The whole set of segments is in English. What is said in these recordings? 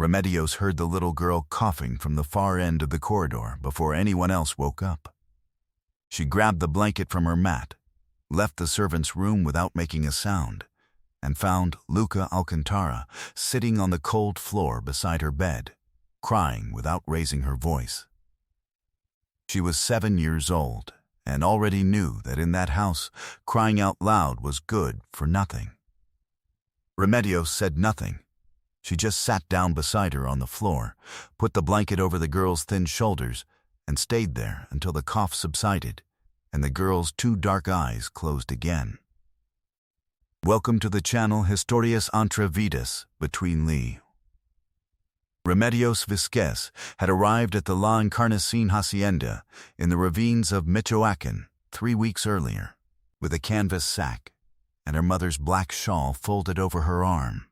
Remedios heard the little girl coughing from the far end of the corridor before anyone else woke up. She grabbed the blanket from her mat, left the servant's room without making a sound, and found Luca Alcantara sitting on the cold floor beside her bed, crying without raising her voice. She was 7 years old and already knew that in that house, crying out loud was good for nothing. Remedios said nothing. She just sat down beside her on the floor, put the blanket over the girl's thin shoulders, and stayed there until the cough subsided and the girl's 2 dark eyes closed again. Welcome to the channel Historias entre Vidas, Between Lee. Remedios Vizquez had arrived at the La Encarnacion hacienda in the ravines of Michoacán 3 weeks earlier, with a canvas sack and her mother's black shawl folded over her arm.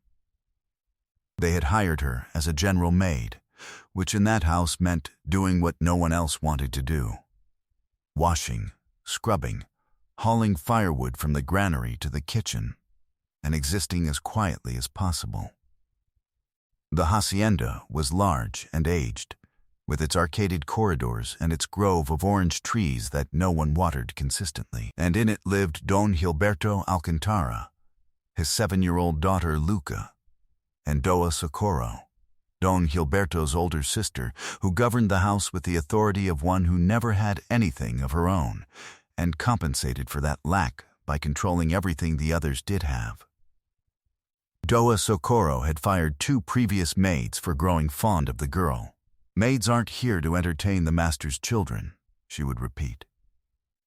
They had hired her as a general maid, which in that house meant doing what no one else wanted to do: washing, scrubbing, hauling firewood from the granary to the kitchen, and existing as quietly as possible. The hacienda was large and aged, with its arcaded corridors and its grove of orange trees that no one watered consistently, and in it lived Don Gilberto Alcantara, his 7-year-old daughter Luca, and Doa Socorro, Don Gilberto's older sister, who governed the house with the authority of one who never had anything of her own, and compensated for that lack by controlling everything the others did have. Doa Socorro had fired 2 previous maids for growing fond of the girl. "Maids aren't here to entertain the master's children," she would repeat.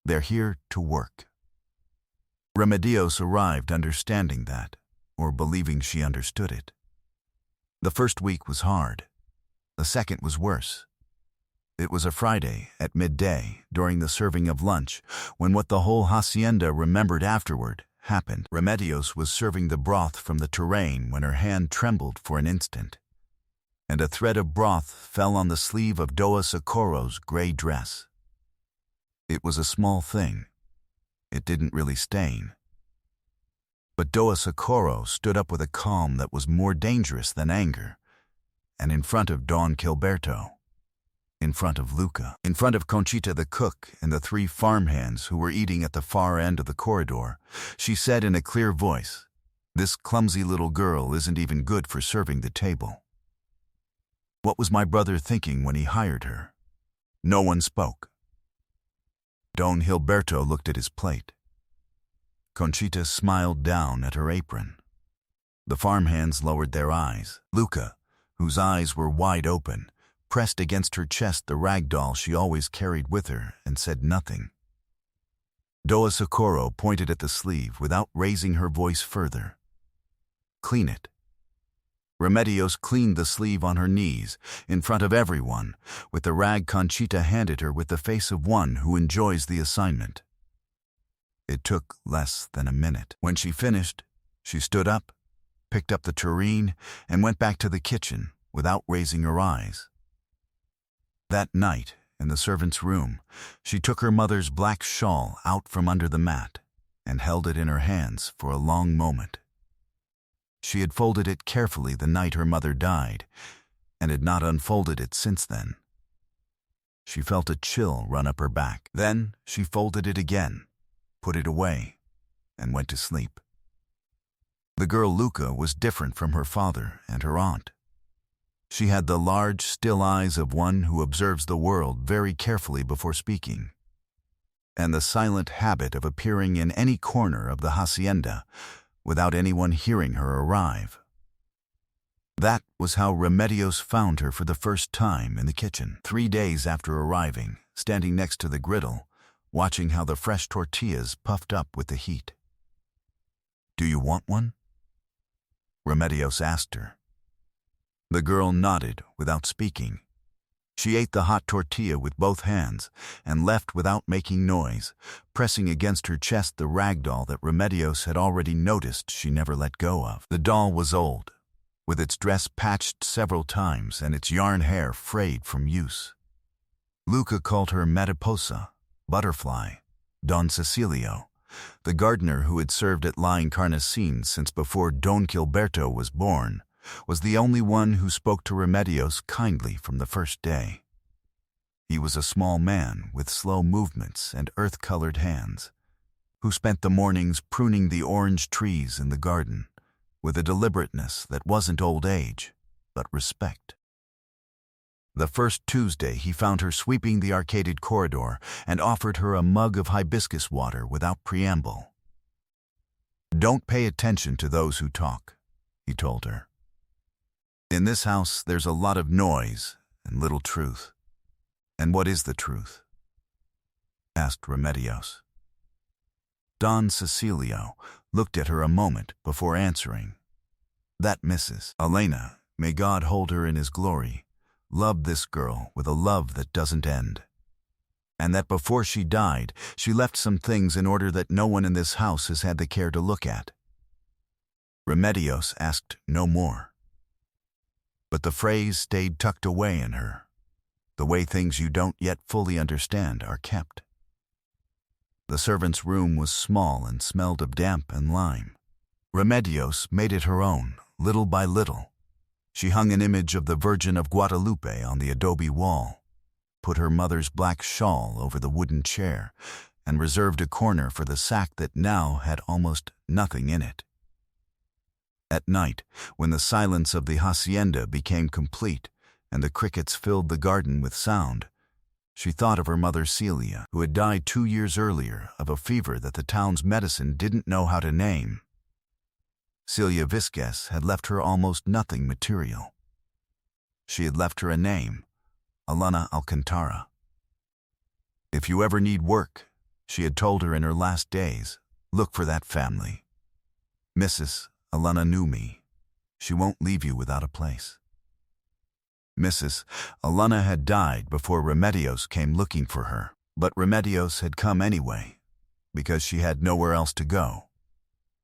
"They're here to work." Remedios arrived understanding that, or believing she understood it. The first week was hard. The second was worse. It was a Friday at midday during the serving of lunch when what the whole hacienda remembered afterward happened. Remedios was serving the broth from the terrain when her hand trembled for an instant, and a thread of broth fell on the sleeve of Doa Socorro's gray dress. It was a small thing. It didn't really stain. But Doa Socorro stood up with a calm that was more dangerous than anger, and in front of Don Gilberto, in front of Luca, in front of Conchita the cook and the 3 farmhands who were eating at the far end of the corridor, she said in a clear voice, "This clumsy little girl isn't even good for serving the table." What was my brother thinking when he hired her? No one spoke. Don Gilberto looked at his plate. Conchita smiled down at her apron. The farmhands lowered their eyes. Luca, whose eyes were wide open, pressed against her chest the rag doll she always carried with her and said nothing. Doa Socorro pointed at the sleeve without raising her voice further. "Clean it." Remedios cleaned the sleeve on her knees, in front of everyone, with the rag Conchita handed her with the face of one who enjoys the assignment. It took less than a minute. When she finished, she stood up, picked up the tureen, and went back to the kitchen without raising her eyes. That night, in the servant's room, she took her mother's black shawl out from under the mat and held it in her hands for a long moment. She had folded it carefully the night her mother died, and had not unfolded it since then. She felt a chill run up her back. Then she folded it again, put it away, and went to sleep. The girl Luca was different from her father and her aunt. She had the large, still eyes of one who observes the world very carefully before speaking, and the silent habit of appearing in any corner of the hacienda without anyone hearing her arrive. That was how Remedios found her for the first time in the kitchen. 3 days after arriving, standing next to the griddle, watching how the fresh tortillas puffed up with the heat. "Do you want one?" Remedios asked her. The girl nodded without speaking. She ate the hot tortilla with both hands and left without making noise, pressing against her chest the rag doll that Remedios had already noticed she never let go of. The doll was old, with its dress patched several times and its yarn hair frayed from use. Luca called her Mariposa, Butterfly, Don Cecilio, the gardener who had served at La Encarnacion since before Don Gilberto was born, was the only one who spoke to Remedios kindly from the first day. He was a small man with slow movements and earth-colored hands, who spent the mornings pruning the orange trees in the garden with a deliberateness that wasn't old age, but respect. The first Tuesday he found her sweeping the arcaded corridor and offered her a mug of hibiscus water without preamble. "Don't pay attention to those who talk," he told her. "In this house there's a lot of noise and little truth." "And what is the truth?" asked Remedios. Don Cecilio looked at her a moment before answering. "That Mrs. Elena, may God hold her in his glory, loved this girl with a love that doesn't end. And that before she died, she left some things in order that no one in this house has had the care to look at." Remedios asked no more. But the phrase stayed tucked away in her, the way things you don't yet fully understand are kept. The servant's room was small and smelled of damp and lime. Remedios made it her own, little by little. She hung an image of the Virgin of Guadalupe on the adobe wall, put her mother's black shawl over the wooden chair, and reserved a corner for the sack that now had almost nothing in it. At night, when the silence of the hacienda became complete and the crickets filled the garden with sound, she thought of her mother Celia, who had died 2 years earlier of a fever that the town's medicine didn't know how to name. Celia Visquez had left her almost nothing material. She had left her a name, Elena Alcantara. If you ever need work, she had told her in her last days, look for that family. Mrs. Elena knew me. She won't leave you without a place. Mrs. Elena had died before Remedios came looking for her, but Remedios had come anyway, because she had nowhere else to go.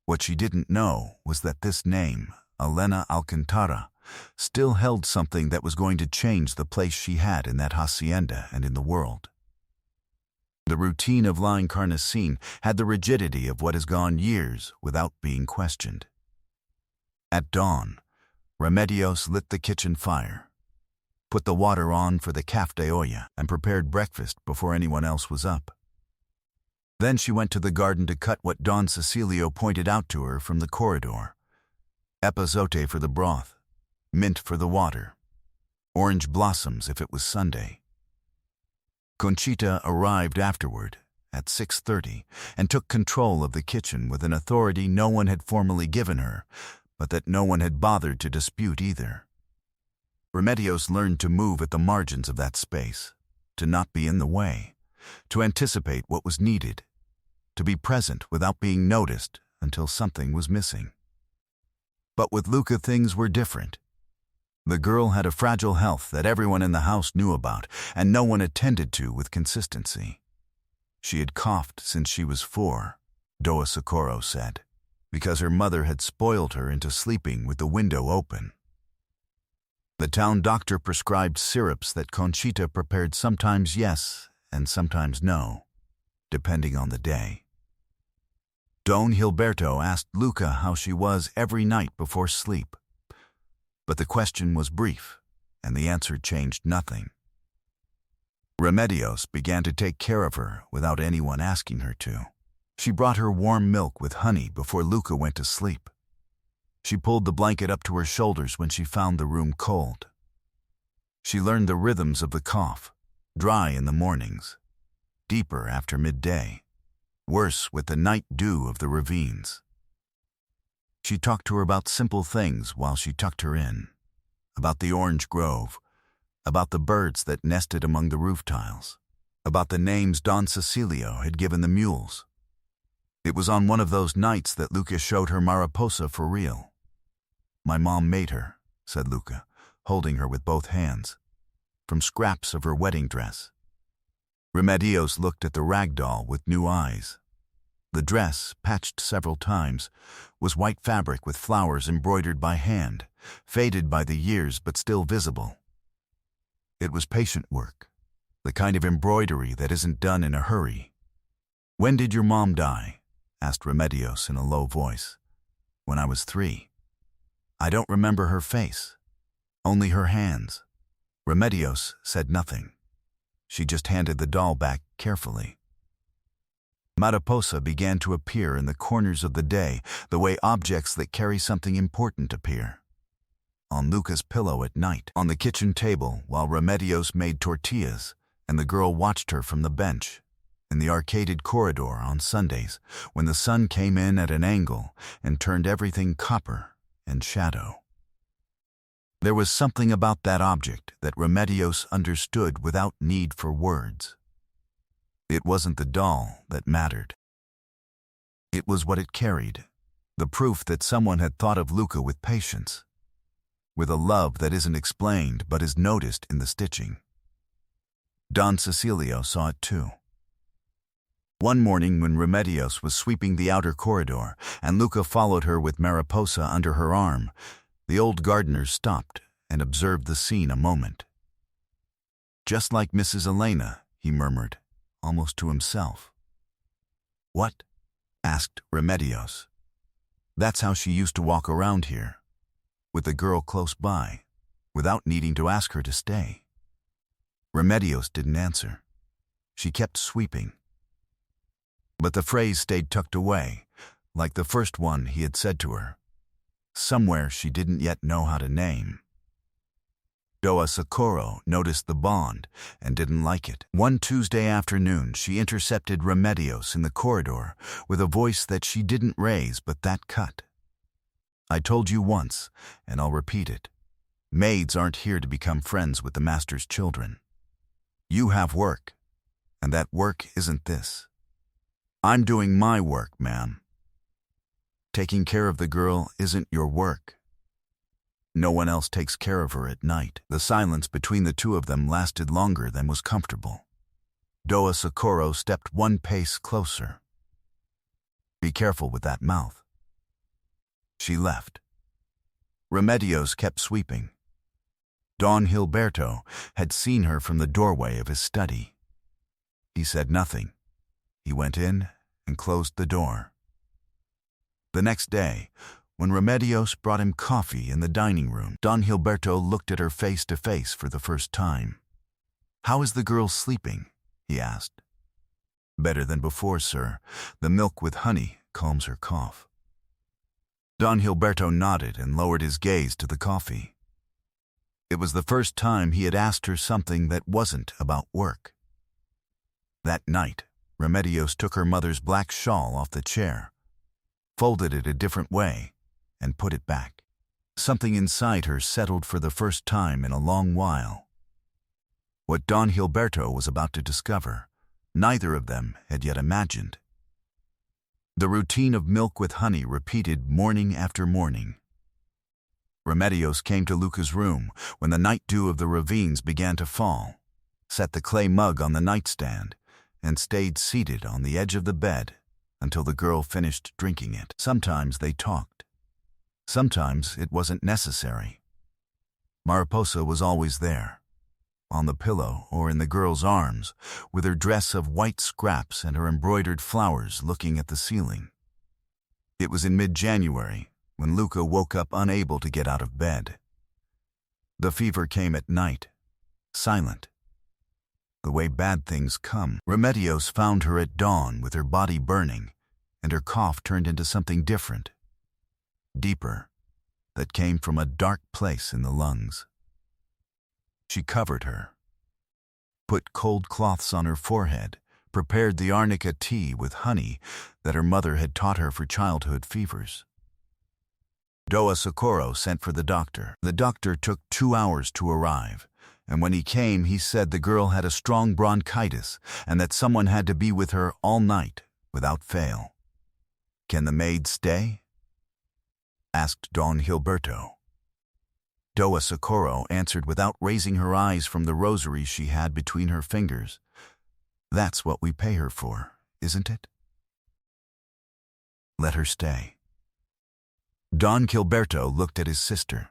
What she didn't know was that this name, Elena Alcantara, still held something that was going to change the place she had in that hacienda and in the world. The routine of La Encarnacion had the rigidity of what has gone years without being questioned. At dawn, Remedios lit the kitchen fire, put the water on for the café de olla, and prepared breakfast before anyone else was up. Then she went to the garden to cut what Don Cecilio pointed out to her from the corridor: epazote for the broth, mint for the water, orange blossoms if it was Sunday. Conchita arrived afterward, at 6:30, and took control of the kitchen with an authority no one had formally given her, but that no one had bothered to dispute either. Remedios learned to move at the margins of that space, to not be in the way, to anticipate what was needed, to be present without being noticed until something was missing. But with Luca things were different. The girl had a fragile health that everyone in the house knew about, and no one attended to with consistency. She had coughed since she was 4, Doa Socorro said, because her mother had spoiled her into sleeping with the window open. The town doctor prescribed syrups that Conchita prepared sometimes yes and sometimes no, depending on the day. Don Gilberto asked Luca how she was every night before sleep, but the question was brief, and the answer changed nothing. Remedios began to take care of her without anyone asking her to. She brought her warm milk with honey before Luca went to sleep. She pulled the blanket up to her shoulders when she found the room cold. She learned the rhythms of the cough, dry in the mornings, deeper after midday, worse with the night dew of the ravines. She talked to her about simple things while she tucked her in, about the orange grove, about the birds that nested among the roof tiles, about the names Don Cecilio had given the mules. It was on one of those nights that Luca showed her Mariposa for real. My mom made her, said Luca, holding her with both hands, from scraps of her wedding dress. Remedios looked at the rag doll with new eyes. The dress, patched several times, was white fabric with flowers embroidered by hand, faded by the years but still visible. It was patient work, the kind of embroidery that isn't done in a hurry. When did your mom die? Asked Remedios in a low voice. When I was 3. I don't remember her face. Only her hands. Remedios said nothing. She just handed the doll back carefully. Mariposa began to appear in the corners of the day, the way objects that carry something important appear. On Luca's pillow at night, on the kitchen table while Remedios made tortillas, and the girl watched her from the bench. In the arcaded corridor on Sundays, when the sun came in at an angle and turned everything copper and shadow. There was something about that object that Remedios understood without need for words. It wasn't the doll that mattered. It was what it carried, the proof that someone had thought of Luca with patience, with a love that isn't explained but is noticed in the stitching. Don Cecilio saw it too. One morning when Remedios was sweeping the outer corridor and Luca followed her with Mariposa under her arm, the old gardener stopped and observed the scene a moment. "Just like Mrs. Elena," he murmured, almost to himself. "What?" asked Remedios. "That's how she used to walk around here, with the girl close by, without needing to ask her to stay." Remedios didn't answer. She kept sweeping. But the phrase stayed tucked away, like the first one he had said to her, somewhere she didn't yet know how to name. Doa Socorro noticed the bond and didn't like it. One Tuesday afternoon, she intercepted Remedios in the corridor with a voice that she didn't raise but that cut. "I told you once, and I'll repeat it. Maids aren't here to become friends with the master's children. You have work, and that work isn't this. I'm doing my work, ma'am. Taking care of the girl isn't your work. No one else takes care of her at night." The silence between the two of them lasted longer than was comfortable. Doa Socorro stepped one pace closer. "Be careful with that mouth." She left. Remedios kept sweeping. Don Gilberto had seen her from the doorway of his study. He said nothing. He went in and closed the door. The next day, when Remedios brought him coffee in the dining room, Don Gilberto looked at her face to face for the first time. "How is the girl sleeping?" he asked. "Better than before, sir. The milk with honey calms her cough." Don Gilberto nodded and lowered his gaze to the coffee. It was the first time he had asked her something that wasn't about work. That night, Remedios took her mother's black shawl off the chair, folded it a different way, and put it back. Something inside her settled for the first time in a long while. What Don Gilberto was about to discover, neither of them had yet imagined. The routine of milk with honey repeated morning after morning. Remedios came to Luca's room when the night dew of the ravines began to fall, set the clay mug on the nightstand, and stayed seated on the edge of the bed until the girl finished drinking it. Sometimes they talked. Sometimes it wasn't necessary. Mariposa was always there, on the pillow or in the girl's arms, with her dress of white scraps and her embroidered flowers looking at the ceiling. It was in mid-January when Luca woke up unable to get out of bed. The fever came at night, silent. The way bad things come. Remedios found her at dawn with her body burning, and her cough turned into something different, deeper, that came from a dark place in the lungs. She covered her, put cold cloths on her forehead, prepared the arnica tea with honey that her mother had taught her for childhood fevers. Doa Socorro sent for the doctor. The doctor took 2 hours to arrive, and when he came he said the girl had a strong bronchitis and that someone had to be with her all night without fail. "Can the maid stay?" asked Don Gilberto. Doa Socorro answered without raising her eyes from the rosary she had between her fingers. "That's what we pay her for, isn't it? Let her stay." Don Gilberto looked at his sister.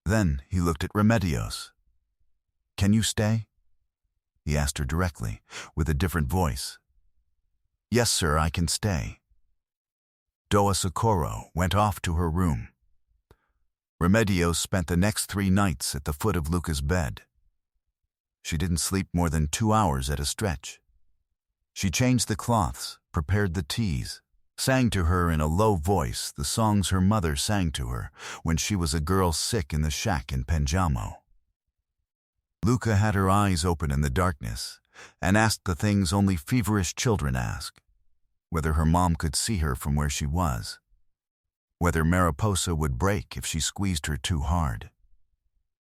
Then he looked at Remedios. "Can you stay?" he asked her directly, with a different voice. "Yes, sir, I can stay." Doa Socorro went off to her room. Remedios spent the next 3 nights at the foot of Luca's bed. She didn't sleep more than 2 hours at a stretch. She changed the cloths, prepared the teas, sang to her in a low voice the songs her mother sang to her when she was a girl sick in the shack in Penjamo. Luca had her eyes open in the darkness and asked the things only feverish children ask: whether her mom could see her from where she was, whether Mariposa would break if she squeezed her too hard,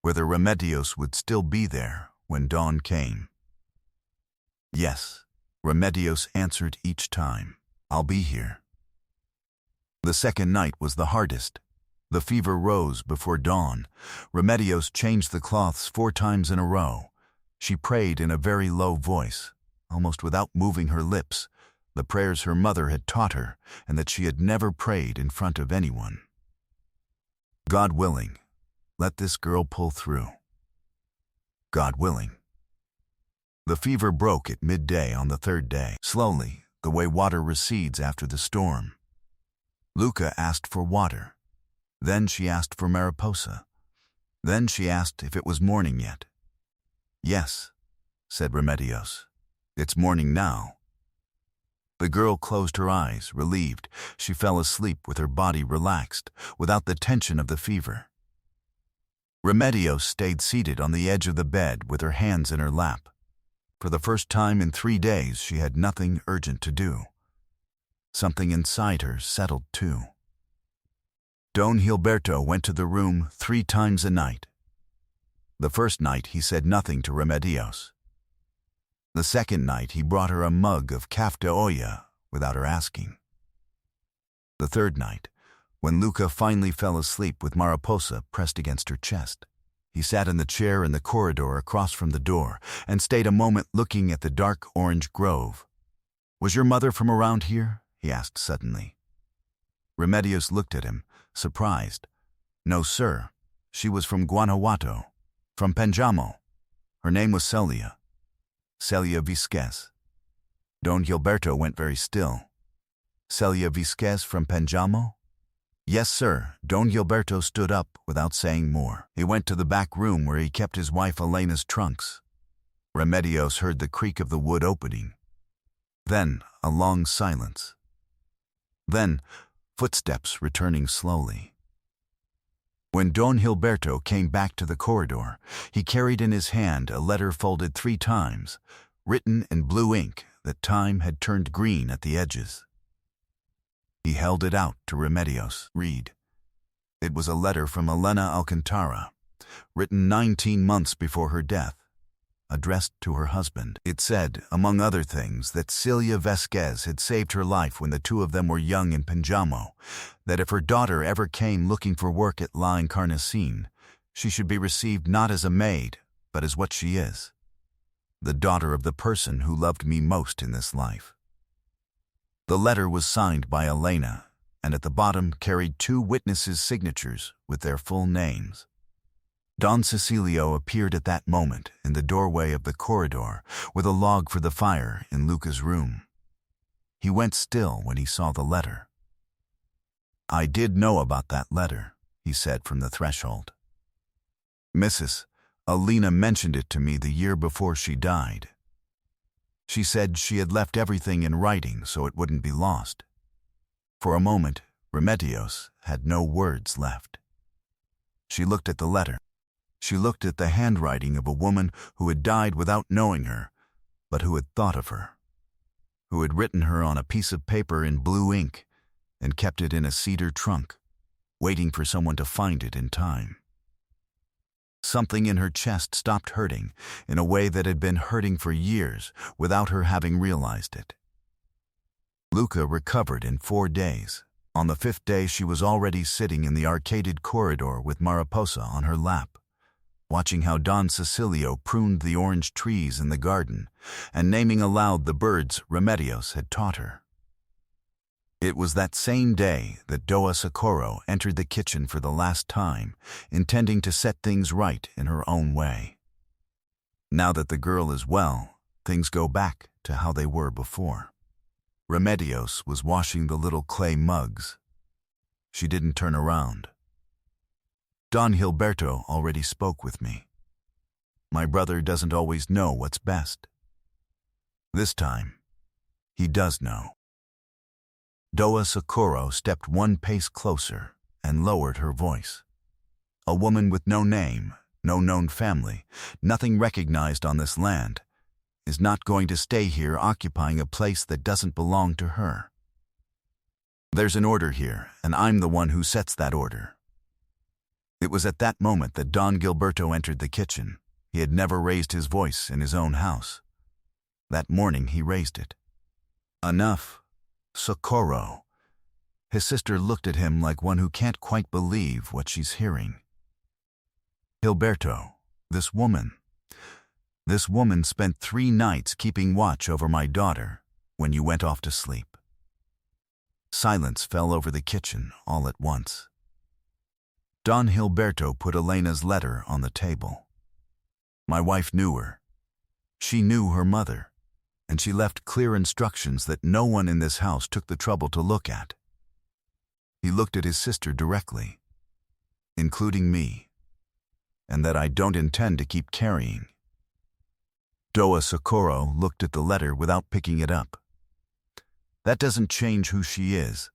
whether Remedios would still be there when dawn came. Yes, Remedios answered each time, "I'll be here." The second night was the hardest. The fever rose before dawn. Remedios changed the cloths 4 times in a row. She prayed in a very low voice, almost without moving her lips, the prayers her mother had taught her and that she had never prayed in front of anyone. God willing, let this girl pull through. God willing. The fever broke at midday on the 3rd day, slowly, the way water recedes after the storm. Luca asked for water. Then she asked for Mariposa. Then she asked if it was morning yet. "Yes," said Remedios. "It's morning now." The girl closed her eyes, relieved. She fell asleep with her body relaxed, without the tension of the fever. Remedios stayed seated on the edge of the bed with her hands in her lap. For the first time in 3 days, she had nothing urgent to do. Something inside her settled too. Don Gilberto went to the room 3 times a night. The first night he said nothing to Remedios. The second night he brought her a mug of café olla without her asking. The third night, when Luca finally fell asleep with Mariposa pressed against her chest, he sat in the chair in the corridor across from the door and stayed a moment looking at the dark orange grove. "Was your mother from around here?" he asked suddenly. Remedios looked at him, surprised. "No, sir. She was from Guanajuato, from Penjamo. Her name was Celia Vizquez." Don Gilberto went very still. "Celia Vizquez from Penjamo?" "Yes, sir." Don Gilberto stood up without saying more. He went to the back room where he kept his wife Elena's trunks. Remedios heard the creak of the wood opening. Then a long silence. Then footsteps returning slowly. When Don Gilberto came back to the corridor, he carried in his hand a letter folded 3 times, written in blue ink that time had turned green at the edges. He held it out to Remedios. "Read." It was a letter from Elena Alcantara, written 19 months before her death, addressed to her husband. It said, among other things, that Celia Vizquez had saved her life when the 2 of them were young in Penjamo, that if her daughter ever came looking for work at La Encarnacion, she should be received not as a maid, but as what she is, the daughter of the person who loved me most in this life. The letter was signed by Elena, and at the bottom carried 2 witnesses' signatures with their full names. Don Cecilio appeared at that moment in the doorway of the corridor with a log for the fire in Luca's room. He went still when he saw the letter. "I did know about that letter," he said from the threshold. "Mrs. Alina mentioned it to me the year before she died. She said she had left everything in writing so it wouldn't be lost." For a moment, Remedios had no words left. She looked at the letter. She looked at the handwriting of a woman who had died without knowing her, but who had thought of her, who had written her on a piece of paper in blue ink and kept it in a cedar trunk, waiting for someone to find it in time. Something in her chest stopped hurting in a way that had been hurting for years without her having realized it. Luca recovered in 4 days. On the 5th day she was already sitting in the arcaded corridor with Mariposa on her lap, watching how Don Cecilio pruned the orange trees in the garden and naming aloud the birds Remedios had taught her. It was that same day that Doa Socorro entered the kitchen for the last time, intending to set things right in her own way. Now that the girl is well, things go back to how they were before. Remedios was washing the little clay mugs. She didn't turn around. Don Gilberto already spoke with me. My brother doesn't always know what's best. This time, he does know. Doa Socorro stepped one pace closer and lowered her voice. A woman with no name, no known family, nothing recognized on this land, is not going to stay here occupying a place that doesn't belong to her. There's an order here, and I'm the one who sets that order. It was at that moment that Don Gilberto entered the kitchen. He had never raised his voice in his own house. That morning he raised it. Enough, Socorro. His sister looked at him like one who can't quite believe what she's hearing. Gilberto, this woman spent 3 nights keeping watch over my daughter when you went off to sleep. Silence fell over the kitchen all at once. Don Gilberto put Elena's letter on the table. My wife knew her. She knew her mother, and she left clear instructions that no one in this house took the trouble to look at. He looked at his sister directly, including me, and that I don't intend to keep carrying. Doa Socorro looked at the letter without picking it up. That doesn't change who she is.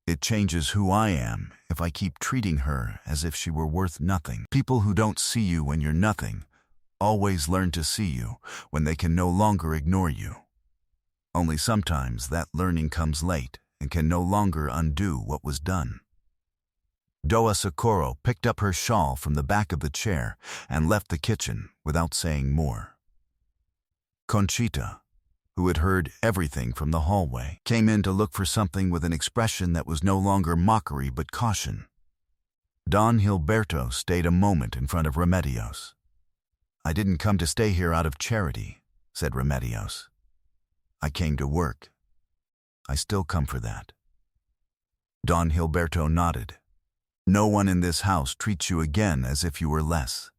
It changes who I am if I keep treating her as if she were worth nothing. People who don't see you when you're nothing always learn to see you when they can no longer ignore you. Only sometimes that learning comes late and can no longer undo what was done. Doa Socorro picked up her shawl from the back of the chair and left the kitchen without saying more. Conchita, who had heard everything from the hallway, came in to look for something with an expression that was no longer mockery but caution. Don Gilberto stayed a moment in front of Remedios. I didn't come to stay here out of charity, said Remedios. I came to work. I still come for that. Don Gilberto nodded. No one in this house treats you again as if you were less.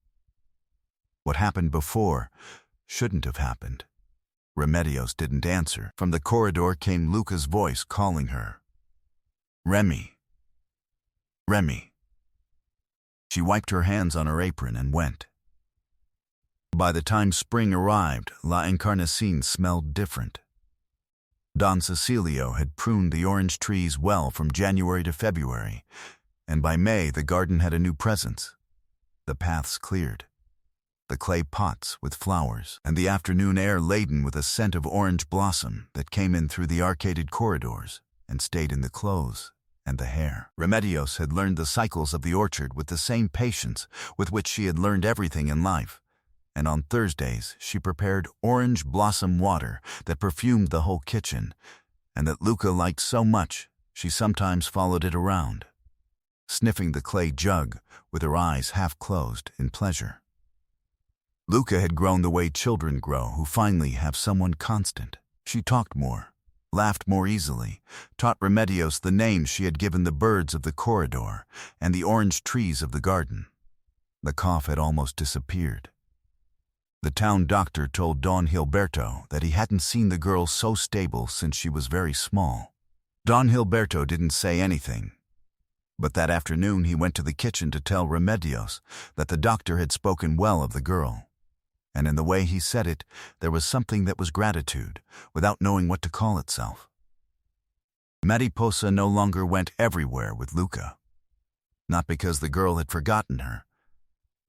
What happened before shouldn't have happened. Remedios didn't answer. From the corridor came Luca's voice calling her. Remy. Remy. She wiped her hands on her apron and went. By the time spring arrived, La Encarnacion smelled different. Don Cecilio had pruned the orange trees well from January to February, and by May the garden had a new presence. The paths cleared, the clay pots with flowers, and the afternoon air laden with a scent of orange blossom that came in through the arcaded corridors and stayed in the clothes and the hair. Remedios had learned the cycles of the orchard with the same patience with which she had learned everything in life, and on Thursdays she prepared orange blossom water that perfumed the whole kitchen, and that Luca liked so much she sometimes followed it around, sniffing the clay jug with her eyes half closed in pleasure. Luca had grown the way children grow who finally have someone constant. She talked more, laughed more easily, taught Remedios the names she had given the birds of the corridor and the orange trees of the garden. The cough had almost disappeared. The town doctor told Don Gilberto that he hadn't seen the girl so stable since she was very small. Don Gilberto didn't say anything, but that afternoon he went to the kitchen to tell Remedios that the doctor had spoken well of the girl, and in the way he said it there was something that was gratitude, without knowing what to call itself. Mariposa no longer went everywhere with Luca, not because the girl had forgotten her,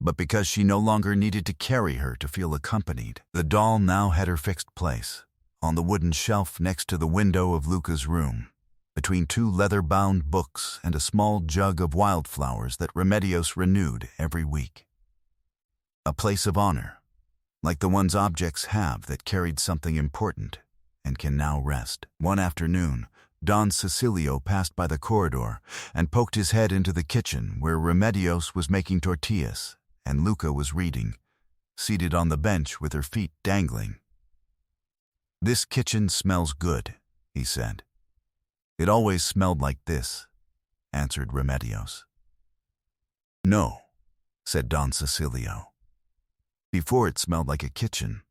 but because she no longer needed to carry her to feel accompanied. The doll now had her fixed place, on the wooden shelf next to the window of Luca's room, between 2 leather-bound books and a small jug of wildflowers that Remedios renewed every week. A place of honor, like the ones objects have that carried something important and can now rest. One afternoon, Don Cecilio passed by the corridor and poked his head into the kitchen where Remedios was making tortillas and Luca was reading, seated on the bench with her feet dangling. "This kitchen smells good," he said. "It always smelled like this," answered Remedios. "No," said Don Cecilio. "Before it smelled like a kitchen.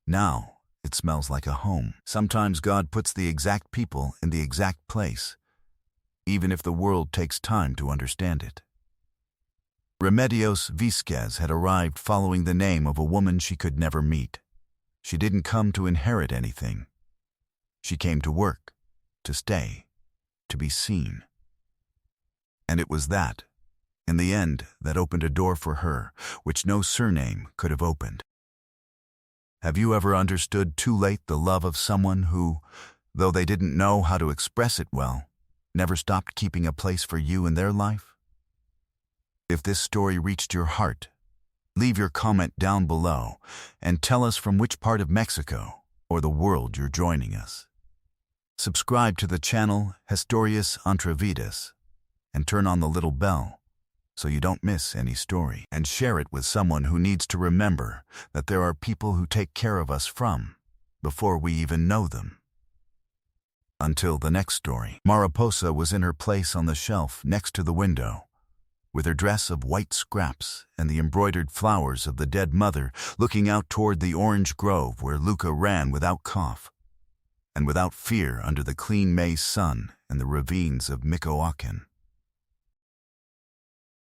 Now it smells like a home. Sometimes God puts the exact people in the exact place, even if the world takes time to understand it." Remedios Vizquez had arrived following the name of a woman she could never meet. She didn't come to inherit anything. She came to work, to stay, to be seen. And it was that, in the end, that opened a door for her, which no surname could have opened. Have you ever understood too late the love of someone who, though they didn't know how to express it well, never stopped keeping a place for you in their life? If this story reached your heart, leave your comment down below and tell us from which part of Mexico or the world you're joining us. Subscribe to the channel Historias Entre Vidas and turn on the little bell so you don't miss any story, and share it with someone who needs to remember that there are people who take care of us from before we even know them. Until the next story. Mariposa was in her place on the shelf next to the window, with her dress of white scraps and the embroidered flowers of the dead mother, looking out toward the orange grove where Luca ran without cough and without fear under the clean May sun and the ravines of Michoacan.